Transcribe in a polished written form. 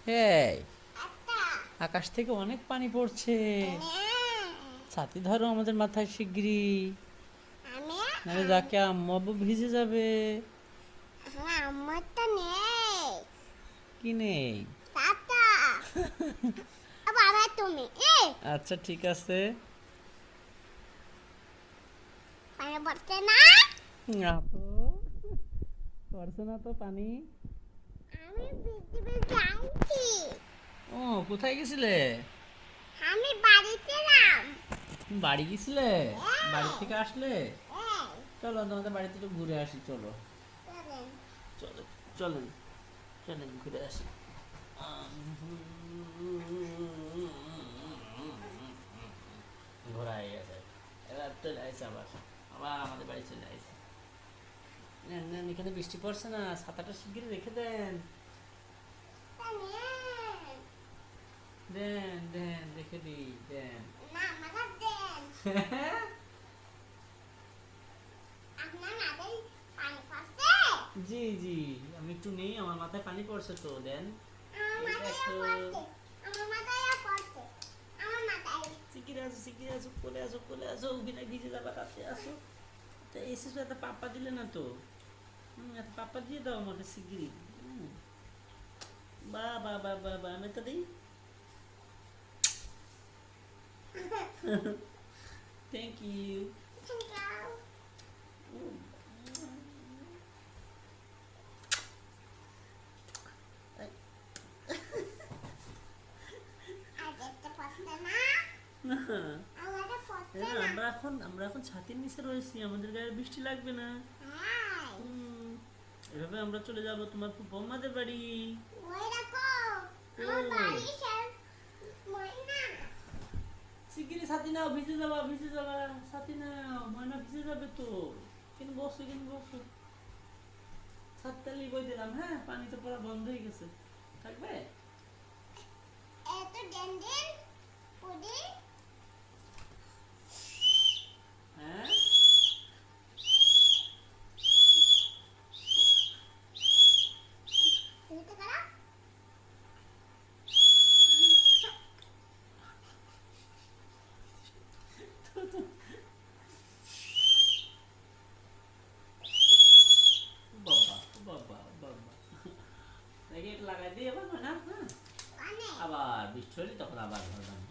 এই, আকাশ থেকে অনেক পানি পড়ছে। ছাতি ধরো আমাদের মাথায় শিগগিরই, নাহলে যাকে আম্মু আব্বু ভিজে যাবে। আমার তো নেই। কি নেই? টাটা। আবার তুমি আচ্ছা ঠিক আছে। পানি পড়ছে না। আপু, পড়ছে না তো পানি। আমি পৃথিবীতে আনছি। ও, কোথায় গেছিলে? আমি বাড়িতে ছিলাম। তুমি বাড়ি গেছিলে? বাড়ি এই, থেকে আসলে? এই, চলো তোমাদের বাড়িতে একটু ঘুরে আসি, চলো। চলেন। চলো, চলেন, চলেন ঘুরে আসি। ঘোরা হয়ে গেছে, এবার চলে আসছে আবার। আবার আমাদের বাড়ি চলে আসছে। নেন নেন, এখানে বৃষ্টি পড়ছে না, ছাতাটা শিগগিরই রেখে দেন। তা নেন। দেন দেন, রেখে দিই, দেন। না, আমাকে দেন। আপনার মাথায় পানি পড়ছে? জি জি, আমি একটু নেই, আমার মাথায় পানি পড়ছে তো, দেন। আমার এই মাথায়ও দেখো। পড়ছে। আমার মাথায়ও পড়ছে। আমার মাথায়। শিগগির আসো, কোলে আসো, কোলে আসো, বিনা ভিজে যাবা, রাতে আসো। তা এসেছো, এত পাপ্পা দিলে না তো। এত পাপ্পা দিয়ে দাও আমাকে শিগগিরই। বা বা বা বা বা, আমি তো দিই। Thank you. Thank you. আর দেখতে পড়ছে না। আমাকে পড়ছে না। আমরা এখন ছাতির নিচে রয়েছি, আমাদের গায়ে বৃষ্টি লাগবে না। হাই। এভাবে আমরা চলে যাব তোমার বৌমাদের বাড়ি। ওই দেখো। আমার কই? বাড়ি স্যার। ময়না। শিগগিরই ছাতি নাও, ভিজে যাবা, ভিজে যাবা। ছাতি নাও, ময়না ভিজে যাবে তো। কিন্তু বসো, কিন্তু বসো। ছাদটা লিবই দিলাম, হ্যাঁ, পানি তো পড়া বন্ধ হয়ে গেছে। থাকবে? এত ডেন্ডেন পুডি। হ্যাঁ। তুমি তো করো। বাবা বাবা বাবা, দেখি এটা লাগাই দিই এবার, ময়না, হ্যাঁ। কানে। আবার বৃষ্টি হলে তখন আবার ঘর বাঁধবো।